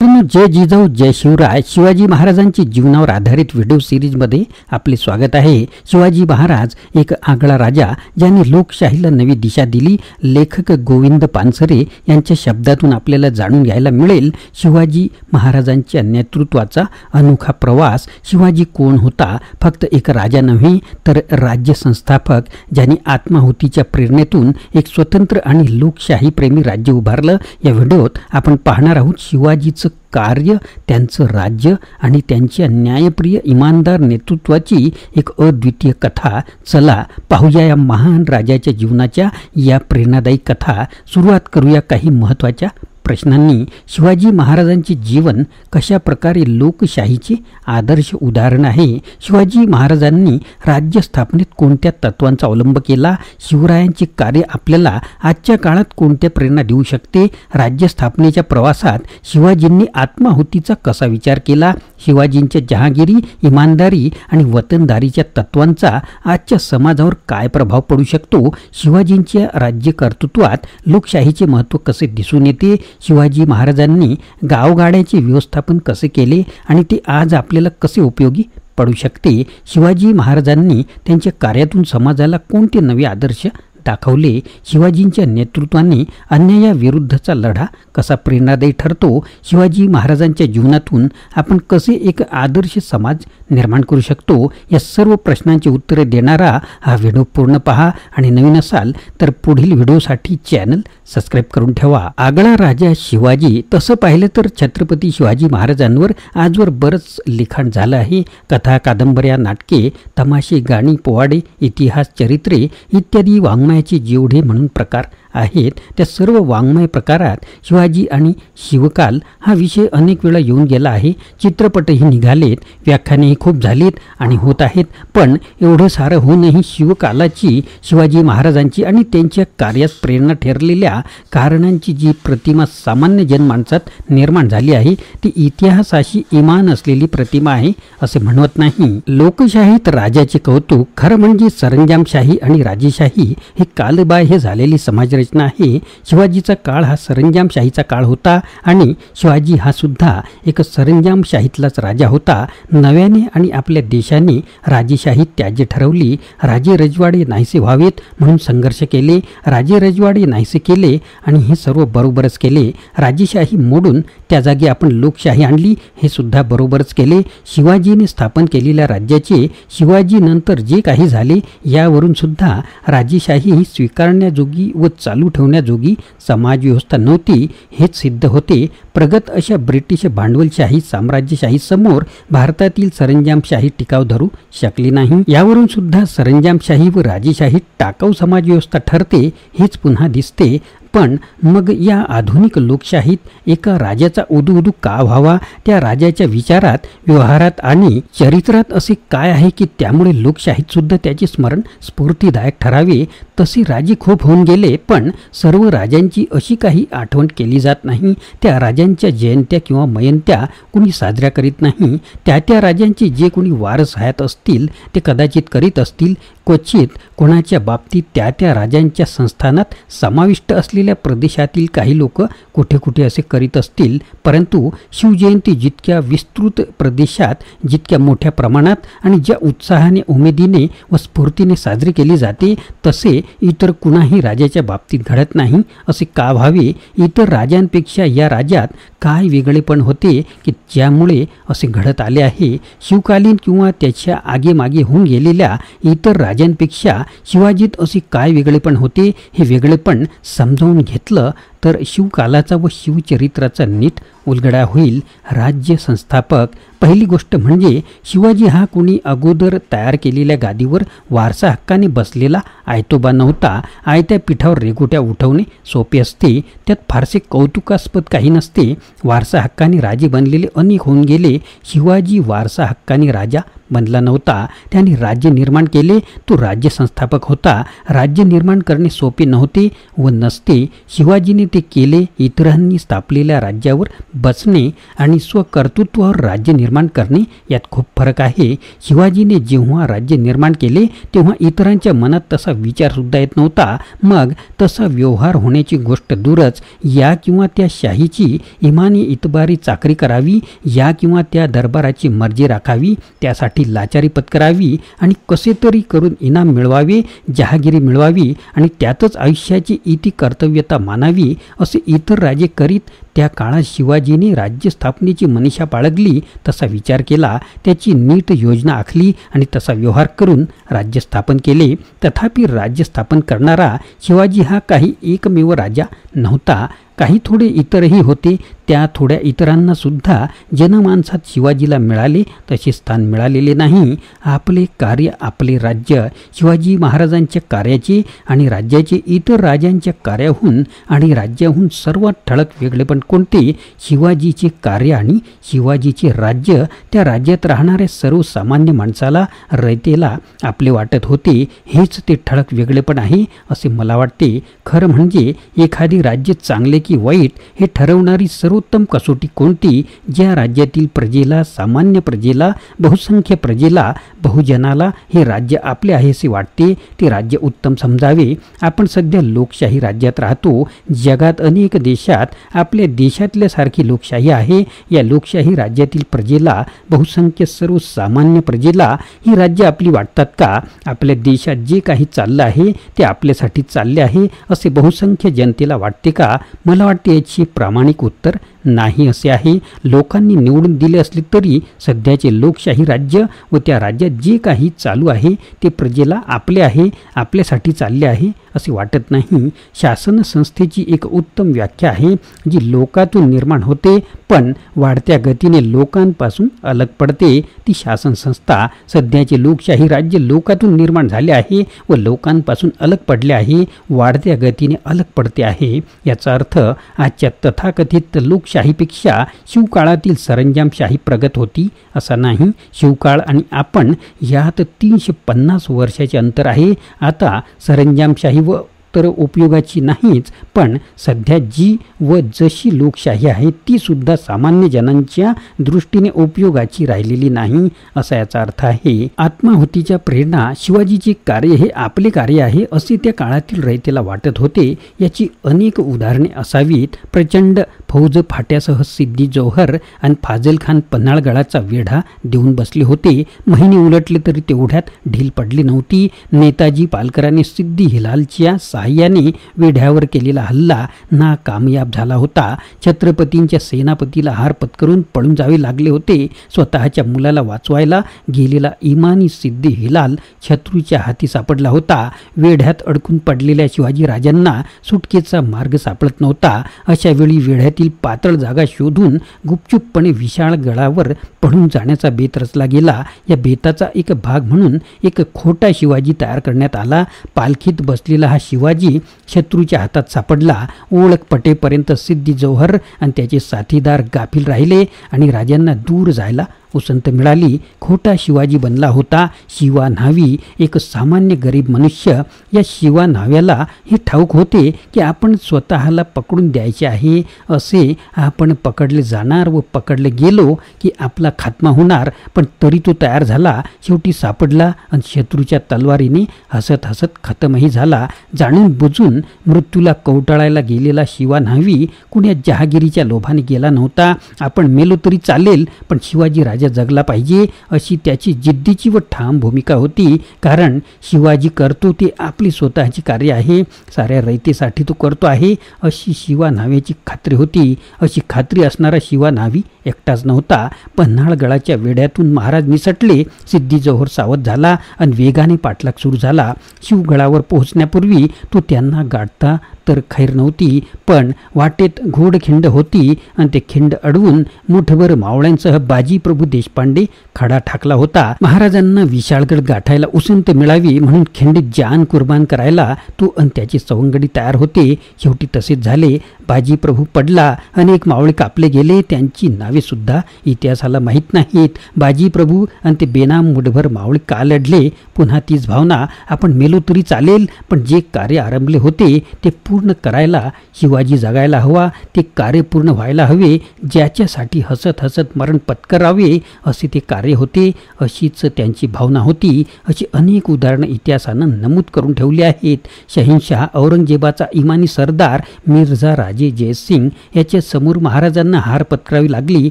जय जिजाऊ जय शिवराय शिवाजी महाराजांची जीवनावर आधारित व्हिडिओ सिरीजमध्ये आपले स्वागत आहे। शिवाजी महाराज एक आगळा राजा ज्यांनी लोकशाहीला नवी दिशा दिली। लेखक गोविंद पानसरे यांच्या शब्दातून आपल्याला जाणून घ्यायला मिळेल शिवाजी महाराजांच्या नेतृत्वाचा अनोखा प्रवास। शिवाजी कोण होता? फक्त एक राजा नव्हे तर राज्य संस्थापक ज्यांनी आत्माहुतीच्या प्रेरणेतून एक स्वतंत्र आणि लोकशाही प्रेमी राज्य उभारलं। या व्हिडिओत आपण पाहणार आहोत शिवाजीचं कार्य, त्यांचं राज्य आणि त्यांच्या न्यायप्रिय इमानदार नेतृत्वाची एक अद्वितीय कथा। चला पाहूया या महान राजाच्या जीवनाच्या या प्रेरणादायी कथा। सुरुवात करूया काही महत्त्वाच्या प्रश्नांनी। शिवाजी महाराजांचे जीवन कशा प्रकारे लोकशाहीचे आदर्श उदाहरण आहे? शिवाजी महाराजांनी राज्य स्थापनेत कोणत्या तत्वांचा अवलंब केला? शिवरायांचे कार्य आपल्याला आजच्या काळात कोणत्या प्रेरणा देऊ शकते? राज्य स्थापनेच्या प्रवासात शिवाजींनी आत्माहुतीचा कसा विचार केला? शिवाजींच्या जहागिरी, इमानदारी आणि वतनदारीच्या तत्वांचा आजच्या समाजावर काय प्रभाव पडू शकतो? शिवाजींच्या राज्यकर्तृत्वात लोकशाहीचे महत्त्व कसे दिसून येते? शिवाजी महाराजांनी गावगाड्याचे व्यवस्थापन कसे केले आणि ते आज आपल्याला कसे उपयोगी पडू शकते? शिवाजी महाराजांनी त्यांच्या कार्यातून समाजाला कोणते नवे आदर्श दाखवले? शिवाजींच्या नेतृत्वाने अन्यायाविरुद्धचा लढा कसा प्रेरणादायी ठरतो? शिवाजी महाराजांच्या जीवनातून आपण कसे एक आदर्श समाज निर्माण करू शकतो? या सर्व प्रश्नांची उत्तरे देणारा हा व्हिडिओ पूर्ण पहा आणि नवीन असाल तर पुढील व्हिडिओसाठी चॅनल सबस्क्राइब करून ठेवा। आगळा राजा शिवाजी। तसं पाहिलं तर छत्रपती शिवाजी महाराजांवर आजवर बरंच लिखाण झालं आहे। कथा, कादंबऱ्या, नाटके, तमाशे, गाणी, पोवाडे, इतिहास, चरित्रे इत्यादी वाङ्मयाचे जेवढे म्हणून प्रकार आहेत त्या सर्व वाङ्मय प्रकारात शिवाजी आणि शिवकाल हा विषय अनेक वेळा येऊन गेला आहे। चित्रपटही निघालेत, व्याख्यानेही खूप झालीत आणि होत आहेत। पण एवढं सारं होऊनही शिवकालाची, शिवाजी महाराजांची आणि त्यांच्या कार्यात प्रेरणा ठरलेल्या कारणांची जी प्रतिमा सामान्य जनमानसात निर्माण झाली आहे ती इतिहासाशी इमान असलेली प्रतिमा आहे असे म्हणत नाही। लोकशाहीत राजाचे कौतुक खरं म्हणजे सरंजामशाही आणि राजेशाही हे कालबाह्य झालेली समाज रचना आहे। शिवाजीचा काळ हा सरंजामशाहीचा काळ होता आणि शिवाजी हा सुद्धा एक सरंजामशाहीतलाच राजा होता। नव्याने आणि आपल्या देशाने राजेशाही त्याज्य ठरवली। राजे रजवाडे नाहीसे व्हावेत म्हणून संघर्ष केले, राजे रजवाडे नाहीसे केले आणि हे सर्व बरोबरच केले। राजेशाही मोडून त्या जागी आपण लोकशाही आणली, हे सुद्धा बरोबरच केले। शिवाजीने स्थापन केलेल्या राज्याचे शिवाजी नंतर जे काही झाले यावरून सुद्धा राजेशाही ही स्वीकारण्याजोगी व चालू ठेवण्याजोगी समाजव्यवस्था नव्हती हेच सिद्ध होते। प्रगत अशा ब्रिटिश भांडवलशाही साम्राज्यशाही समोर भारतातील सरंजामशाही टिकाव धरू शकली नाही। यावरून सुद्धा सरंजामशाही व राजेशाही टाकाऊ समाजव्यवस्था ठरते हेच पुन्हा दिसते। पण मग या आधुनिक लोकशाहीत एका राजाचा उदू का व्हावा? त्या राजाच्या विचारात, व्यवहारात आणि चरित्रात असे काय आहे की त्यामुळे लोकशाहीत सुद्धा त्याचे स्मरण स्फूर्तिदायक ठरावे? तसे राजे खूप होऊन गेले पण सर्व राजांची अशी काही आठवण केली जात नाही। त्या राजांच्या जयंत्या किंवा मयंत्या कुणी साजऱ्या करीत नाही। त्या राजांचे जे कोणी वारस हयात असतील ते कदाचित करीत असतील। क्वचित कोणाच्या बाबतीत त्या राजांच्या संस्थानात समाविष्ट असलेल्या प्रदेशातील काही लोक कुठे कुठे असे करीत असतील। परंतु शिवजयंती जितक्या विस्तृत प्रदेशात, जितक्या मोठ्या प्रमाणात आणि ज्या उत्साहाने, उमेदीने व स्फूर्तीने साजरी केली जाते तसे इतर कुणाही राजाच्या बाबतीत घडत नाही। असे का व्हावे? इतर राजांपेक्षा या राज्यात काय वेगळेपण होते की ज्यामुळे असे घडत आले आहे? शिवकालीन किंवा त्याच्या आगेमागे होऊन गेलेल्या इतर राजांपेक्षा शिवाजीत असे काय वेगळेपण होते? हे वेगळेपण समजावून घेतलं तर शिवकालाचा व शिवचरित्राचा नीट उलगडा होईल। राज्य संस्थापक। पहिली गोष्ट म्हणजे शिवाजी हा कोणी अगोदर तयार केलेल्या गादीवर वारसा हक्काने बसलेला आयतोबा नव्हता। आयत्या पीठावर रेघोट्या उठवणे सोपे असते, त्यात फारसे कौतुकास्पद काही नसते। वारसा हक्काने राजे बनलेले अनेक होऊन गेले। शिवाजी वारसा हक्काने राजा बनला नव्हता, त्याने राज्य निर्माण केले। तो राज्य संस्थापक होता। राज्य निर्माण करणे सोपे नव्हते व नसते। शिवाजीने ते केले. इतरांनी स्थापलेल्या राज्यावर बसणे आणि स्वकर्तृत्वावर राज्य निर्माण करणे यात खूप फरक आहे. शिवाजीने जेव्हा राज्य निर्माण केले तेव्हा इतरांच्या मनात तसा विचारसुद्धा येत नव्हता. मग तसा व्यवहार होण्याची गोष्ट दूरच. या किंवा त्या शाहीची इमानी इतबारी चाकरी करावी, या किंवा त्या दरबाराची मर्जी राखावी, त्यासाठी लाचारी पत्करावी आणि कसे तरी करून इनाम मिळवावे, जहागिरी मिळवावी आणि त्यातच आयुष्याची इति कर्तव्यता मानावी असे इतर राजे करीत त्या काळात शिवाजीने राज्य स्थापनेची मनीषा बाळगली, तसा विचार केला, त्याची नीट योजना आखली आणि तसा व्यवहार करून राज्य स्थापन केले. तथापि राज्य स्थापन करणारा शिवाजी हा काही एकमेव राजा नव्हता. काही थोडे इतरही होते. त्या थोड्या इतरांना सुद्धा जनमानसात शिवाजीला मिळाले तसे स्थान मिळालेले नाही. आपले कार्य, आपले राज्य, शिवाजी महाराजांच्या कार्याचे आणि राज्याचे इतर राजांच्या कार्याहून आणि राज्याहून सर्वात ठळक वेगळेपण कोणते? शिवाजीचे कार्य आणि शिवाजीचे राज्य त्या राज्यात राहणाऱ्या सर्वसामान्य माणसाला, रयतेला आपले वाटत होते. हेच ते ठळक वेगळेपण आहे असे मला वाटते. खरं म्हणजे एखादी राज्य चांगले की वाईट हे ठरवणारी सर्वोत्तम कसोटी कोणती? ज्या राज्यातील प्रजेला, सामान्य प्रजेला, बहुसंख्य प्रजेला, बहुजनाला हे राज्य आपले आहे असे वाटते, ते राज्य उत्तम समजावे. आपण सध्या लोकशाही राज्यात राहतो. जगात अनेक देशात आपल्या देशातल्यासारखी लोकशाही आहे. या लोकशाही राज्यातील प्रजेला, बहुसंख्य सर्वसामान्य प्रजेला ही राज्य आपली वाटतात का? आपल्या देशात जे काही चाललं आहे ते आपल्यासाठी चालले आहे असे बहुसंख्य जनतेला वाटते का? मला वाटते याचे प्रामाणिक उत्तर नाही असे आहे. लोकांनी निवडून दिले असले तरी सध्याचे लोकशाही राज्य व त्या राज्यात जे काही चालू आहे ते प्रजेला आपले आहे, आपल्यासाठी चालले आहे असे वाटत नाही. शासन संस्थेची एक उत्तम व्याख्या आहे जी लोकातून निर्माण होते पण वाढत्या गतीने लोकांपासून अलग पडते. ती शासन संस्था. सध्याचे लोकशाही राज्य लोकातून निर्माण झाले आहे व लोकांपासून अलग पडले आहे, वाढत्या गतीने अलग पडते आहे. याचा अर्थ आजच्या तथाकथित लोकशाहीपेक्षा शिवकाळातील सरंजामशाही प्रगत होती असा नाही. शिवकाळ आणि आपण यात 350 वर्षाचे अंतर आहे. आता सरंजामशाही व तर उपयोगाची नाहीच, पण सध्या जी व जशी लोकशाही आहे ती सुद्धा सामान्य जनांच्या दृष्टीने उपयोगाची राहिलेली नाही असा याचा अर्थ आहे. आत्माहुतीच्या प्रेरणा, शिवाजीचे कार्य हे आपले कार्य आहे असे त्या काळातील रयतेला वाटत होते. याची अनेक उदाहरणे असावीत. प्रचंड फौज फाट्यासह सिद्दी जोहर आणि फाजल खान पन्हाळगडाचा वेढा देऊन बसले होते. महिने उलटले तरी तेवढ्यात ढील पडली नव्हती. नेताजी पालकरांनी सिद्दी हिलालच्या साह्याने वेढ्यावर केलेला हल्ला नाकामयाब झाला होता. छत्रपतींच्या सेनापतीला हार पत्करून पळून जावे लागले होते. स्वतःच्या मुलाला वाचवायला गेलेला इमानी सिद्दी हिलाल शत्रूच्या हाती सापडला होता. वेढ्यात अडकून पडलेल्या शिवाजी राजांना सुटकेचा मार्ग सापडत नव्हता. अशा वेळी वेढ्यातील पातळ जागा शोधून गुपचूपपणे विशाळ गडावर पळून जाण्याचा बेत रचला गेला. या बेताचा एक भाग म्हणून एक खोटा शिवाजी तयार करण्यात आला. पालखीत बसलेला हा शिवाजी शत्रूच्या हातात सापडला. ओळख पटेपर्यंत सिद्दी जोहर आणि त्याचे साथीदार गाफील राहिले आणि राजांना दूर जायला उसंत मिळाली. खोटा शिवाजी बनला होता. शिवा न्हावी एक सामान्य गरीब मनुष्य. या शिवा न्हाव्याला हे ठाऊक होते की आपण स्वतःला पकडून द्यायचे आहे. असे आपण पकडले जाणार व पकडले गेलो की आपला खात्मा होणार. पण तरी तो तयार झाला. शेवटी सापडला आणि शत्रूच्या तलवारीने हसत हसत खतमही झाला. जाणून बुजून मृत्यूला कवटाळायला गेलेला शिवा न्हावी कुण्या जहागिरीच्या लोभाने गेला नव्हता. आपण मेलो तरी चालेल पण शिवाजी राजा जगला पाहिजे अशी त्याची जिद्दीची व ठाम भूमिका होती. कारण शिवाजी करतो ते आपली स्वतःची कार्य आहे, साऱ्या रयतेसाठी तो करतो आहे अशी शिवा न्हाव्याची खात्री होती. अशी खात्री असणारा शिवा न्हावी एकटाच नव्हता. पन्हाळगडाच्या वेढ्यातून महाराज निसटले. सिद्दी जोहर सावध झाला आणि वेगाने पाठलाग सुरू झाला. शिवगडावर पोहोचण्यापूर्वी तो त्यांना गाठता तर खैर नव्हती, पण वाटेत घोडखिंड होती आणि ते खिंड अडवून मुठभर मावळ्यांसह बाजी प्रभू देशपांडे खडा ठाकला होता. महाराजांना विशाळगड गाठायला उसंत मिळावी म्हणून खिंडीत जान कुर्बान करायला तो आणि त्याचे सवंगडी तयार होते. शेवटी तसेच झाले. बाजी प्रभू पडला. अनेक मावळे कापले गेले. त्यांची नावे सुद्धा इतिहासाला माहीत नाहीत. बाजी प्रभू आणि ते बेनाम मुठभर मावळे का लढले? पुन्हा तीच भावना. आपण मेलो तरी चालेल पण जे कार्य आरंभले होते ते पूर्ण करायला शिवाजी जगायला हवा, ते कार्य पूर्ण व्हायला हवे, ज्याच्यासाठी हसत हसत मरण पत्करावे असे ते कार्य होते, अशीच त्यांची भावना होती. अशी अनेक उदाहरणं इतिहासानं नमूद करून ठेवली आहेत. शहिनशाह औरंगजेबाचा इमानी सरदार मिर्झा राजे जयसिंग याच्या समोर महाराजांना हार पत्करावी लागली.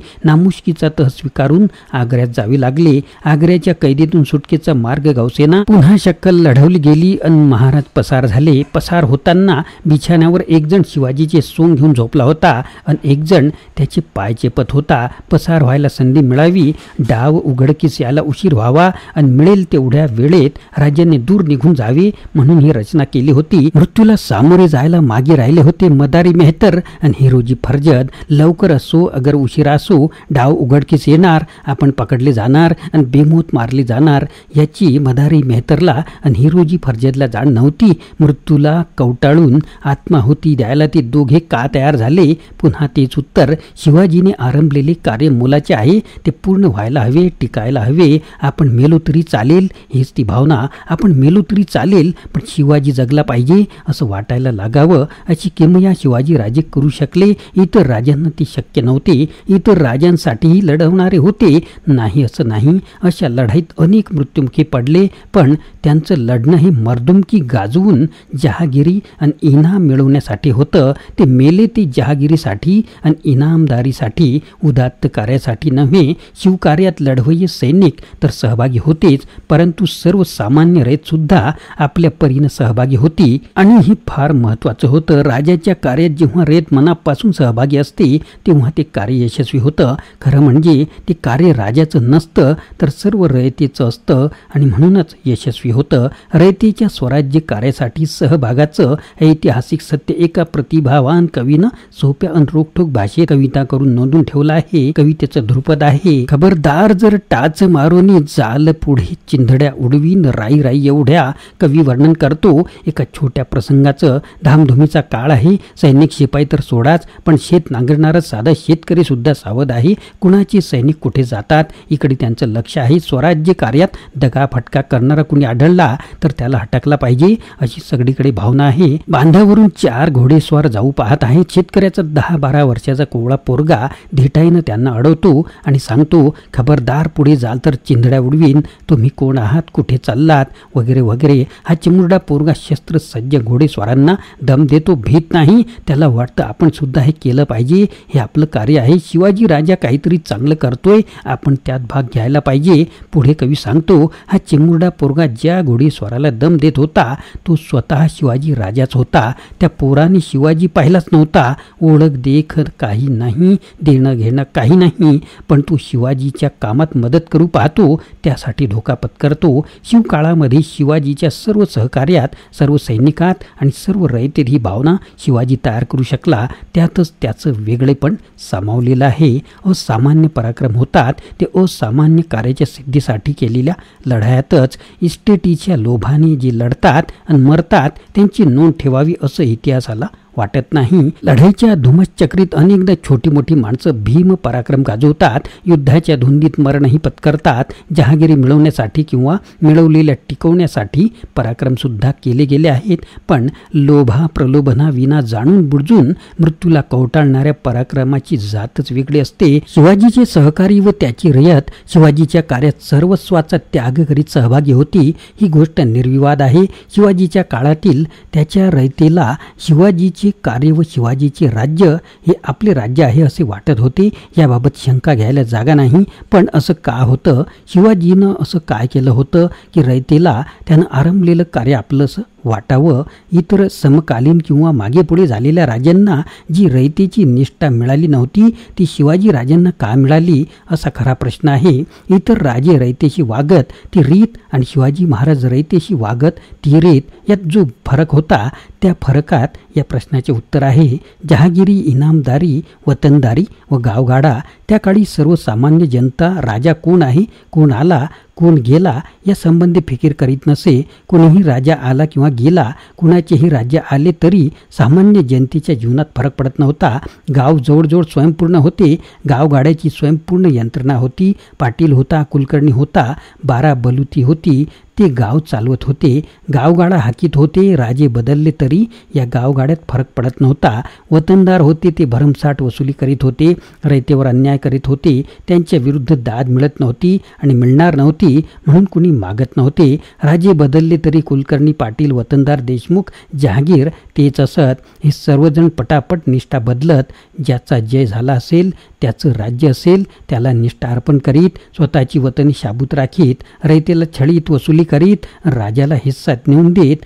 नामुष्कीचा तह स्वीकारून आग्र्यात जावे लागले. आग्र्याच्या कैदेतून सुटकेचा मार्ग गावसेना पुन्हा शक्कल लढवली गेली आणि महाराज पसार झाले. पसार होताना बिछाण्यावर एक जण शिवाजीचे सोंग घेऊन झोपला होता आणि एक जण त्याचे पाय चेपत होता. पसार व्हायला संधी मिळावी, डाव उघडकीस यायला उशीर व्हावा आणि मिळेल तेवढ्या वेळेत राज्याने दूर निघून जावे म्हणून ही रचना केली होती. मृत्यूला सामोरे जायला मागे राहिले होते मदारी मेहतर आणि हिरोजी फर्जद. लवकर असो अगर उशिरा असो, डाव उघडकीस येणार, आपण पकडले जाणार आणि बेमोत मारले जाणार याची मदारी मेहतरला आणि हिरोजी फर्जदला जाण नव्हती. मृत्यूला कवटाळून आत्माहुती द्यायला ते दोघे का तयार झाले? पुन्हा तेच उत्तर, शिवाजीने आरंभलेले कार्य मोलाचे आहे, ते पूर्ण व्हायला हवे, टिकायला हवे. आपण मेलो तरी चालेल, हीच ती भावना. आपण मेलो तरी चालेल, पण शिवाजी जगला पाहिजे असं वाटायला लागावं, अशी किमया शिवाजी राजे करू शकले. इतर राजांना ती शक्य नव्हते. इतर राजांसाठीही लढवणारे होते, नाही असं नाही. अशा लढाईत अनेक मृत्युमुखी पडले, पण त्यांचं लढणं हे मर्दुमकी गाजवून जहागिरी आणि इनाम मिळवण्यासाठी होतं. ते मेले ते जहागिरीसाठी आणि इनामदारीसाठी, उदात्त कार्यासाठी नव्हे. शिवकार्यात लढवय्ये सैनिक तर सहभागी होतेच, परंतु सर्वसामान्य रयत सुद्धा आपल्या परीनं सहभागी होती आणि हे फार महत्त्वाचं होतं. राजाच्या कार्यात जेव्हा रयत मनापासून सहभागी असते तेव्हा ते कार्य यशस्वी होतं. खरं म्हणजे ते कार्य राजाचं नसतं तर सर्व रयतेचं असतं आणि म्हणूनच यशस्वी होतं. रयतेच्या स्वराज्य कार्यासाठी सहभागाचं ऐतिहासिक सत्य एका प्रतिभावान कवीनं सोप्या आणि रोखठोक भाषेत कविता करून नोंदून ठेवलं आहे. कवितेचं ध्रुपद आहे, खबरदार जर टाच मारोनी जाल पुढे चिंधड्या उडवीन राई राई एवढ्या. कवी वर्णन करतो एका छोट्या प्रसंगाचं. धामधुमीचा काळ आहे. सैनिक शिपाई तर सोडाच, पण शेत नांगरणारा साधा शेतकरी सुद्धा सावध आहे. कुणाचे सैनिक कुठे जातात इकडे त्यांचं लक्ष आहे. स्वराज्य कार्यात दगाफटका करणारा कुणी आढळला तर त्याला हटकला पाहिजे अशी सगळीकडे भावना आहे. बांधावरून 4 घोडेस्वार जाऊ पाहत आहेत. शेतकऱ्याचा 10-12 वर्षाचा कोवळा पोरगा धिटाईनं त्यांना अडवतो आणि सांगतो, खबरदार पुढे जाल तर चिंधड्या उडवीन. तुम्ही कोण आहात, कुठे चाललात, वगैरे वगैरे. हा चिमुरडा पोरगा शस्त्रसज्ज घोडेस्वारांना दम देतो, भीत नाही. त्याला वाटतं आपण सुद्धा हे केलं पाहिजे, हे आपलं कार्य आहे. शिवाजी राजा काहीतरी चांगलं करतोय, आपण त्यात भाग घ्यायला पाहिजे. पुढे कवी सांगतो, हा चिमुरडा पोरगा ज्या घोडेस्वाराला दम देत होता तो स्वतः शिवाजी राजाच होता. त्या पोराने शिवाजी पाहिलाच नव्हता. ओळख देख काही नाही, देणं घेणं काही नाही, पण तो शिवाजीच्या कामात मदत करू पाहतो, त्यासाठी धोका पत्करतो. शिवकाळामध्ये शिवाजीच्या सर्व सहकार्यात, सर्व सैनिकात आणि सर्व रयतेत ही भावना शिवाजी तयार करू शकला. त्यातच त्याचं वेगळेपण सामावलेलं आहे. असामान्य पराक्रम होतात ते असामान्य कार्याच्या सिद्धीसाठी केलेल्या लढायातच. इस्टेटीच्या लोभाने जे लढतात आणि मरतात त्यांची नोंद ठेवावी असं इतिहासाला वाटत नाही. लढाईच्या धुमश्चक्रीत अनेकदा छोटी मोठी माणसं भीम पराक्रम गाजवतात, युद्धाच्या धुंदीत मरणही पत्करतात. जहागिरी मिळवण्यासाठी किंवा मिळवलेल्या टिकवण्यासाठी पराक्रम सुद्धा केले गेले आहेत, पण लोभा प्रलोभना विना जाणून बुजून मृत्यूला कवटाळणाऱ्या पराक्रमाची जातच वेगळी असते. शिवाजीचे सहकारी व त्याची रयत शिवाजीच्या कार्यात सर्वस्वाचा त्याग करीत सहभागी होती, ही गोष्ट निर्विवाद आहे. शिवाजीच्या काळातील त्याच्या रयतेला शिवाजीचे कार्य व शिवाजीचे राज्य हे आपले राज्य आहे असे वाटत होते. याबाबत शंका घ्यायला जागा नाही. पण असं का होतं? शिवाजीनं असं काय केलं होतं की रयतेला त्यानं आरंभलेलं कार्य आपलंसं वाटावं? इतर समकालीन किंवा मागे पुढे झालेल्या राजांना जी रयतेची निष्ठा मिळाली नव्हती ती शिवाजी राजांना का मिळाली असा खरा प्रश्न आहे. इतर राजे रयतेशी वागत ती रीत आणि शिवाजी महाराज रयतेशी वागत ती रीत, यात जो फरक होता त्या फरकात या प्रश्नाचे उत्तर आहे. जहागिरी, इनामदारी, वतनदारी व गावगाडा. त्या काळी सर्वसामान्य जनता राजा कोण आहे, कोण आला, कोण गेला या संबंधी फिकीर करीत नसे. कोणीही राजा आला किंवा गेला, कुणाचेही राज्य आले तरी सामान्य जनतेच्या जीवनात फरक पडत नव्हता. गाव जवळजवळ स्वयंपूर्ण होते. गावगाड्याची स्वयंपूर्ण यंत्रणा होती. पाटील होता, कुलकर्णी होता, 12 बलुती होती. ते गाव चालवत होते, गावगाडा हाकीत होते. राजे बदलले तरी या गावगाड्यात फरक पडत नव्हता. वतनदार होते ते भरमसाठ वसुली करीत होते, रयतेवर अन्याय करीत होते. त्यांच्या विरुद्ध दाद मिळत नव्हती आणि मिळणार नव्हती म्हणून कुणी मागत नव्हते. राजे बदलले तरी कुलकर्णी, पाटील, वतनदार, देशमुख, जहागीर तेच असत. हे सर्वजण पटापट निष्ठा बदलत. ज्याचा जय झाला असेल, त्याचं राज्य असेल, त्याला निष्ठा अर्पण करीत, स्वतःची वतनी शाबूत राखीत, रयतेला छळीत, वसुली करीत, राजाला हिस्सा नेऊन देत.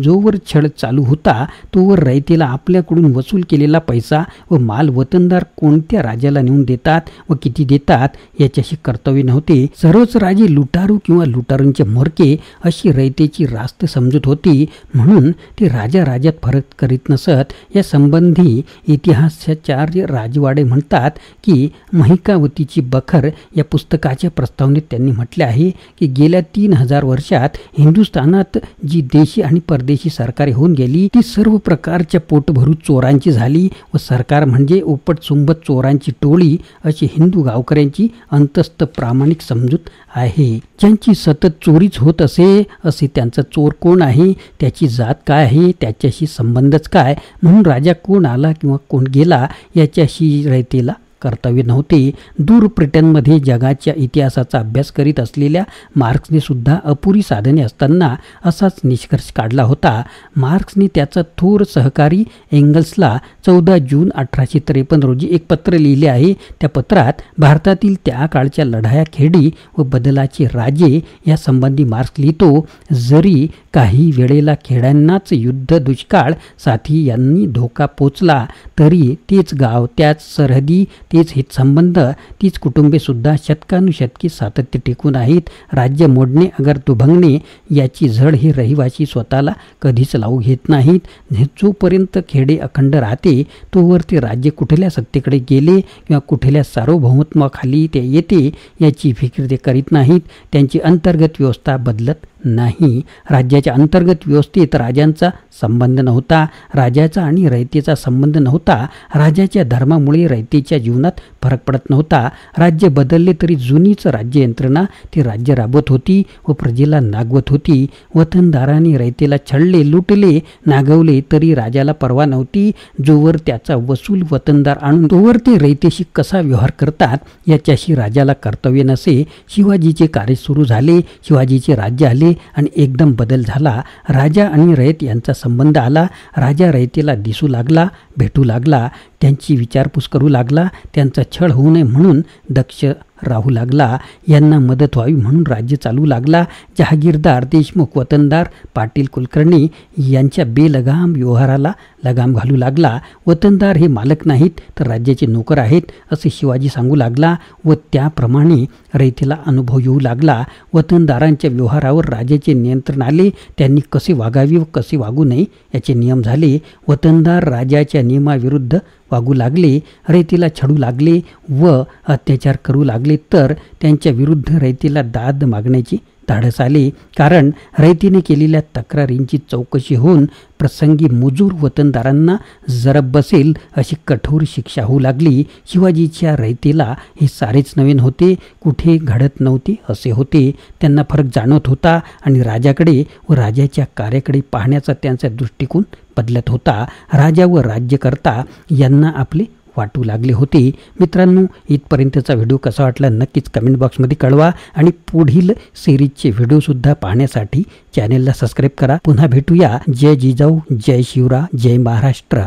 जोवर छळ चालू होता तोवर रयतेला आपल्याकडून वसूल केलेला पैसा व माल वतनदार कोणत्या राजाला नेऊन देतात व किती देतात याच्याशी कर्तव्य नव्हते. सर्वच राजे लुटारू किंवा लुटारूंचे म्होरके अशी रयतेची रास्त समजूत होती. म्हणून ते राजा राज्यात फरक करीत नसत. या संबंधी इतिहासाचार्य राजवाडे म्हणतात की महिकावतीची बखर या पुस्तकाच्या प्रस्तावनेत त्यांनी म्हटले आहे की गेल्या 3000 वर्षात हिंदुस्थानात जी देशी आणि परदेशी सरकारे होऊन गेली ती सर्व प्रकारच्या पोटभरू चोरांची झाली व सरकार म्हणजे उपटसुंबत चोरांची टोळी अशी हिंदू गावकऱ्यांची अंतस्थ प्रामाणिक समजूत आहे. ज्यांची सतत चोरीच होत असे त्यांचा चोर कोण आहे, त्याची जात काय आहे, त्याच्याशी संबंधच काय, म्हणून राजा कोण आला किंवा कोण गेला याच्याशी रयतेला कर्तव्य नव्हते. दूर ब्रिटनमध्ये जगाच्या इतिहासाचा अभ्यास करीत असलेल्या मार्क्सने सुद्धा अपुरी साधने असताना असाच निष्कर्ष काढला होता. मार्क्सने त्याचा थोर सहकारी एंगल्सला 14 जून 1853 रोजी एक पत्र लिहिले आहे. त्या पत्रात भारतातील त्या काळच्या लढाया, खेडी व बदलाचे राजे या संबंधी मार्क्स लिहितो. जरी काही वेळेला खेड्यांनाच युद्ध, दुष्काळ, साथी यांनी धोका पोचला तरी तेच गाव, त्याच सरहदी, तेच हितसंबंध, तीच कुटुंबे सुद्धा शतकानुशतकी सातत्य टिकून आहेत. राज्य मोडणे अगर दुभंगणे याची झड हे रहिवासी स्वतःला कधीच लावू घेत नाहीत. जोपर्यंत खेडे अखंड राहते तोवर ते राज्य कुठल्या सत्तेकडे गेले किंवा कुठल्या सार्वभौमत्वाखाली ते येते याची फिकीर ते करीत नाहीत. त्यांची अंतर्गत व्यवस्था बदलत नाही. राज्याच्या अंतर्गत व्यवस्थेत राजांचा संबंध नव्हता, राजाचा आणि रयतेचा संबंध नव्हता. राजाच्या धर्मामुळे रयतेच्या जीवनात फरक पडत नव्हता. राज्य बदलले तरी जुनीच राज्य यंत्रणा ती राज्य राबवत होती व प्रजेला नागवत होती. वतनदारांनी रयतेला छळले, लुटले, नागवले तरी राजाला पर्वा नव्हती. जोवर त्याचा वसूल वतनदार आणून तोवर ते रयतेशी कसा व्यवहार करतात याच्याशी राजाला कर्तव्य नसे. शिवाजीचे कार्य सुरू झाले, शिवाजीचे राज्य आले आणि एकदम बदल झाला. राजा आणि रयत यांचा संबंध आला. राजा रयतेला दिसू लागला, भेटू लागला, त्यांची विचारपूस करू लागला, त्यांचा छळ होऊ नये म्हणून दक्ष राहू लागला, यांना मदत व्हावी म्हणून राज्य चालू लागला. जहागीरदार, देशमुख, वतनदार, पाटील, कुलकर्णी यांच्या बेलगाम व्यवहाराला लगाम घालू लागला. वतनदार हे मालक नाहीत तर राज्याचे नोकर आहेत असे शिवाजी सांगू लागला व त्याप्रमाणे रयतेला अनुभव येऊ लागला. वतनदारांच्या व्यवहारावर राजाचे नियंत्रण आले. त्यांनी कसे वागावे व कसे वागू नये याचे नियम झाले. वतनदार राजाच्या नियमाविरुद्ध वागू लागले, रयतेला छळू लागले व अत्याचार करू लागले तर त्यांच्या विरुद्ध रयतेला दाद मागण्याची धाडस आले. कारण रयतेने केलेल्या तक्रारींची चौकशी होऊन प्रसंगी मुजूर वतनदारांना जरब बसेल अशी कठोर शिक्षा होऊ लागली. शिवाजीच्या रयतेला हे सारेच नवीन होते, कुठे घडत नव्हते असे होते. त्यांना फरक जाणवत होता आणि राजाकडे व राजाच्या कार्याकडे पाहण्याचा त्यांचा दृष्टिकोन बदलत होता. राजा व राज्यकर्ता यांना आपले वाटू लागले होते. मित्रांनो, इथपर्यंतचा व्हिडिओ कसा वाटला नक्कीच कमेंट बॉक्समध्ये कळवा आणि पुढील सिरीजचे व्हिडिओसुद्धा पाहण्यासाठी चॅनेलला सबस्क्राईब करा. पुन्हा भेटूया. जय जिजाऊ, जय शिवराय, जय महाराष्ट्र.